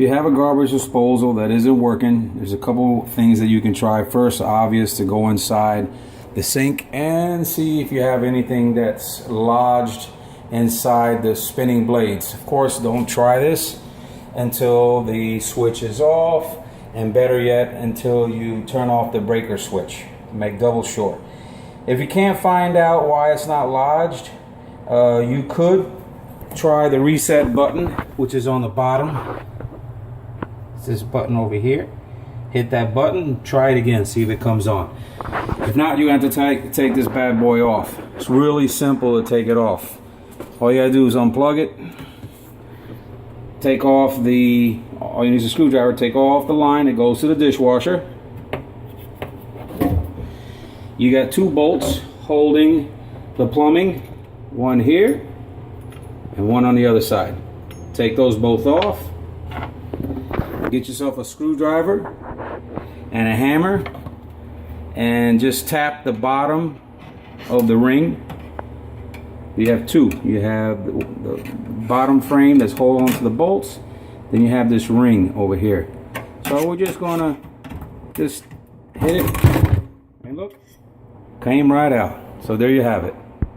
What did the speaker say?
If you have a garbage disposal that isn't working, there's a couple things that you can try. First, obvious, to go inside the sink and see if you have anything that's lodged inside the spinning blades. Of course, don't try this until the switch is off, and better yet, until you turn off the breaker switch. Make double sure. If you can't find out why it's not lodged, you could try the reset button, which is on the bottom. It's this button over here. Hit that button, try it again, see if it comes on. If not, you have to take this bad boy off. It's really simple to take it off. All you gotta do is unplug it, take off all you need is a screwdriver, take off the line that goes to the dishwasher. You got 2 bolts holding the plumbing, one here and one on the other side. Take those both off. Get yourself a screwdriver and a hammer and just tap the bottom of the ring. You have 2. You have the bottom frame that's holding onto the bolts, then you have this ring over here. So we're just gonna just hit it, and look, came right out. So there you have it.